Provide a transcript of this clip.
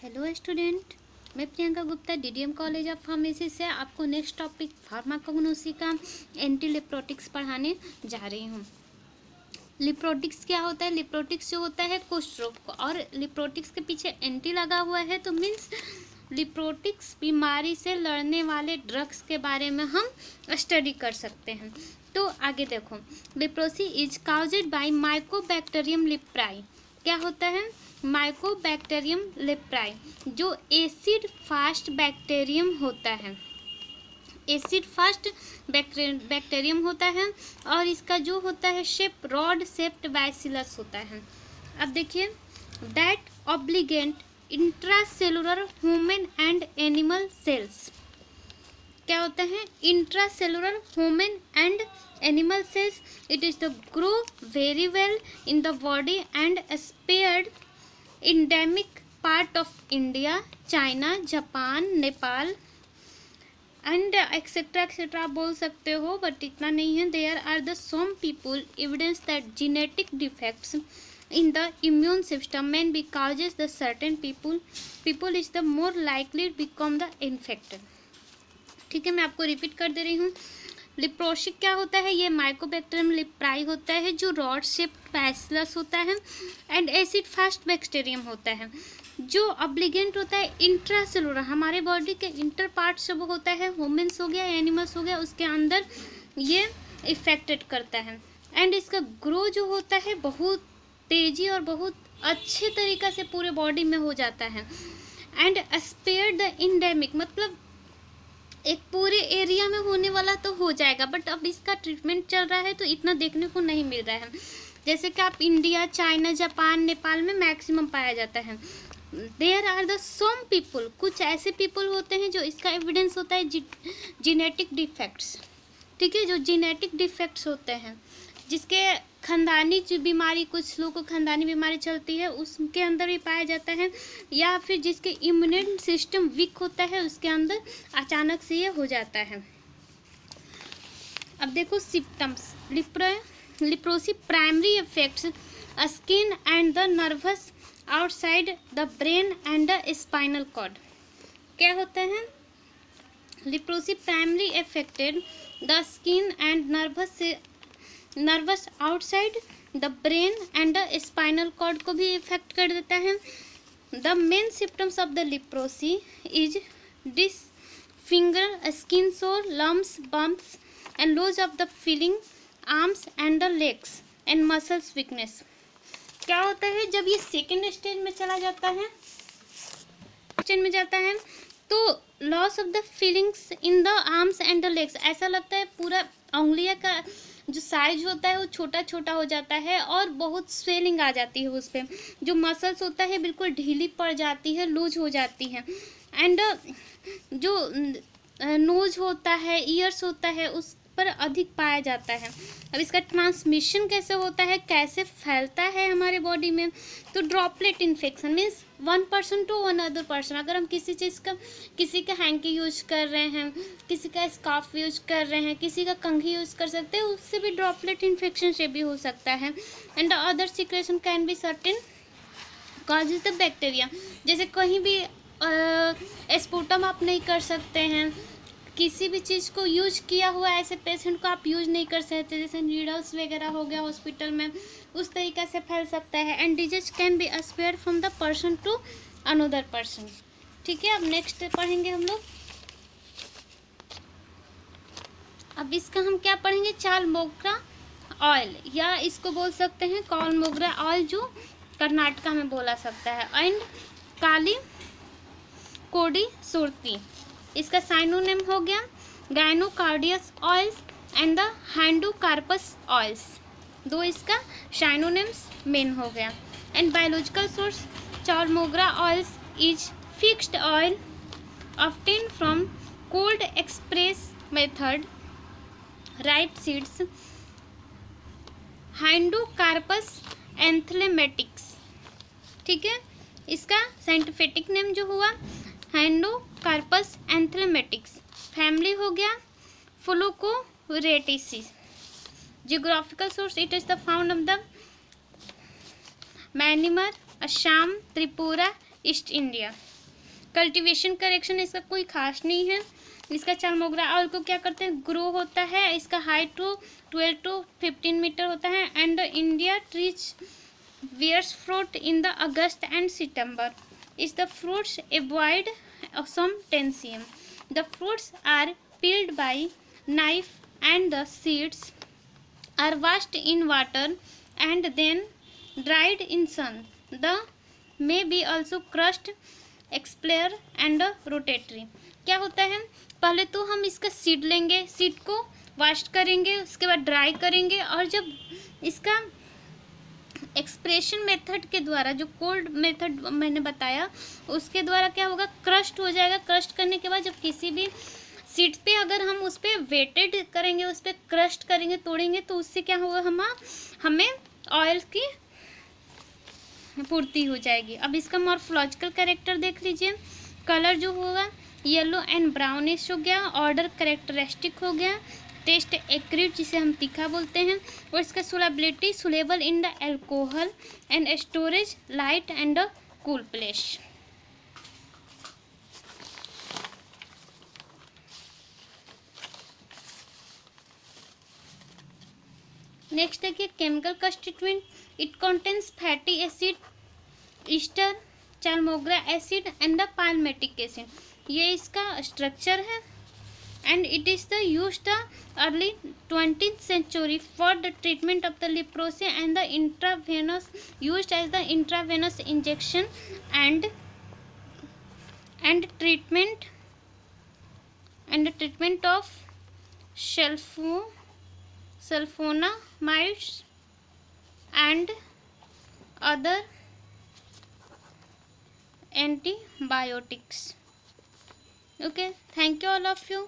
Hello student, मैं Priyanka Gupta DDM college of pharmacy से आपको नेक्स्ट टॉपिक फार्माकोग्नोसी का एंटी लिप्रोटिक्स पढ़ाने जा रही हूँ। लिप्रोटिक्स क्या होता है? लिप्रोटिक्स जो होता है कुष्ठ रोग, और लिप्रोटिक्स के पीछे एंटी लगा हुआ है तो मीन्स लिप्रोटिक्स बीमारी से लड़ने वाले ड्रग्स के बारे में हम स्टडी कर सकते हैं। तो आगे देखो, leprosy is caused by mycobacterium leprae. क्या होता है? माइकोबैक्टीरियम लिप्राई, जो एसिड फास्ट बैक्टीरियम होता है। एसिड फास्ट बैक्टीरियम होता है और इसका जो होता है शेप रॉड शेप्ड बैसिलस होता है। अब देखिए, that obligate intracellular human and animal cells. क्या होता है? Intracellular human and animal cells. It is the grow very well in the body and spared endemic part of India, China, Japan, Nepal and etc आप बोल सकते हो, but इतना नहीं है। There are the some people evidence that genetic defects in the immune system may be causes the certain people is the more likely to become the infected। ठीक है, मैं आपको रिपीट कर दे रही हूँ। लिप्रोसिक क्या होता है? ये माइकोबैक्टीरियम लिप्राई होता है जो रॉड शेप्ड बैसिलस होता है एंड एसिड फास्ट बैक्टीरियम होता है। जो ऑब्लिगेंट होता है इंट्रासेलुलर, हमारे बॉडी के इंटर पार्ट सब होता है, ह्यूमन्स हो गया, एनिमल्स हो गया, उसके अंदर ये इफेक्टेड करता है। एंड इसका ग्रो जो होता है बहुत तेजी और बहुत अच्छे तरीक़ा से पूरे बॉडी में हो जाता है। एंड स्पेयर द इंडेमिक, मतलब एक पूरे एरिया में होने वाला तो हो जाएगा, बट अब इसका ट्रीटमेंट चल रहा है तो इतना देखने को नहीं मिल रहा है। जैसे कि आप इंडिया, चाइना, जापान, नेपाल में मैक्सिमम पाया जाता है। There are the some people, कुछ ऐसे पीपल होते हैं जो इसका एविडेंस होता है जेनेटिक डिफेक्ट्स। ठीक है, जो जेनेटिक डिफेक्ट्स होते हैं, जिसके खानदानी जो बीमारी, कुछ लोगों को खानदानी बीमारी चलती है उसके अंदर भी पाया जाता है, या फिर जिसके इम्यून सिस्टम वीक होता है उसके अंदर अचानक से ये हो जाता है। अब देखो symptoms. Leprosy primary effects skin and the nerves outside the brain and the spinal cord. क्या होता है? Leprosy primary affected the skin and nerves outside the brain and the spinal cord को भी इफेक्ट कर देता है। The main symptoms of the leprosy is disfigure, skin sore, lumps, bumps and loss of the feeling, arms and the legs and muscles weakness. क्या होता है? जब ये सेकेंड स्टेज में चला जाता है, स्टेज में जाता है तो loss of the feelings in the arms and the legs, ऐसा लगता है पूरा उंगलियां का जो साइज होता है वो छोटा छोटा हो जाता है और बहुत स्वेलिंग आ जाती है उस पर। जो मसल्स होता है बिल्कुल ढीली पड़ जाती है, लूज हो जाती है। एंड जो नोज होता है, ईयर्स होता है, उस पर अधिक पाया जाता है। अब इसका ट्रांसमिशन कैसे होता है, कैसे फैलता है हमारे बॉडी में? तो droplet infection means one person to one other person. अगर हम किसी चीज़ का, किसी का हैंकी यूज कर रहे हैं, किसी का स्कार्फ यूज कर रहे हैं, किसी का कंघी यूज कर सकते हैं, उससे भी ड्रॉपलेट इन्फेक्शन से भी हो सकता है। And other secretion can be certain causes the bacteria. जैसे कहीं भी स्पूटम आप नहीं कर सकते हैं, किसी भी चीज़ को यूज किया हुआ ऐसे पेशेंट को आप यूज नहीं कर सकते, जैसे नीडल्स वगैरह हो गया हॉस्पिटल में, उस तरीक़े से फैल सकता है। And disease can be spread from the person to another person. ठीक है, अब नेक्स्ट पढ़ेंगे हम लोग। अब इसका हम क्या पढ़ेंगे? चाल मोगरा ऑयल, या इसको बोल सकते हैं कॉल मोगरा ऑयल, जो कर्नाटका में बोला सकता है। एंड काली कोडी सुरती, इसका साइनोनिम हो गया गायनोकार्डियस ऑयल्स एंड द हैंडोकार्पस ऑयल्स। दो इसका साइनोनिम्स मेन हो गया। And biological source chaulmoogra oils is fixed oil obtain from cold express method, ripe seeds, hydnocarpus anthelmintics. ठीक है, इसका साइंटिफिक नेम जो हुआ हैंडोकार्पस एंथलेमेटिक्स। फैमिली हो गया flacourtiaceae. Geographical source it is the found of the Myanmar, Assam, Tripura, east India. Cultivation correction इसका कोई खास नहीं है। इसका चालमोगरा ऑयल को क्या करते हैं, ग्रो होता है। इसका हाइट टू 12 to 15 मीटर होता है। And India trees bears fruit in the August and September. Is the fruits avoid some 10 cm. The fruits are peeled by knife and the seeds are washed in water and then dried in sun. The may be also crushed, expire and rotatory. क्या होता है, पहले तो हम इसका seed लेंगे, seed को wash करेंगे, उसके बाद ड्राई करेंगे, और जब इसका एक्सप्रेशन मेथड के द्वारा, जो कोल्ड मेथड मैंने बताया, उसके द्वारा क्या होगा, क्रस्ट हो जाएगा। क्रस्ट करने के बाद जब किसी भी सीड्स पे अगर हम उस पर वेटेड करेंगे, उस पर क्रस्ट करेंगे, तोड़ेंगे, तो उससे क्या होगा, हमें ऑयल की पूर्ति हो जाएगी। अब इसका मॉर्फोलॉजिकल कैरेक्टर देख लीजिए। कलर जो होगा येलो एंड ब्राउनिश हो गया, ऑर्डर कैरेक्टरिस्टिक हो गया, टेस्ट एक्रिड जिसे हम तीखा बोलते हैं, और इसका solubility soluble in the alcohol and storage light and cool place. Next देखिए chemical constituent. It contains fatty acid, ester, chaulmoogra acid and the palmitic acid. ये इसका स्ट्रक्चर है। And it is the used the early 20th century for the treatment of the leprosy and the intravenous, used as the intravenous injection and treatment of sulfonamides and other antibiotics. Okay, thank you all of you.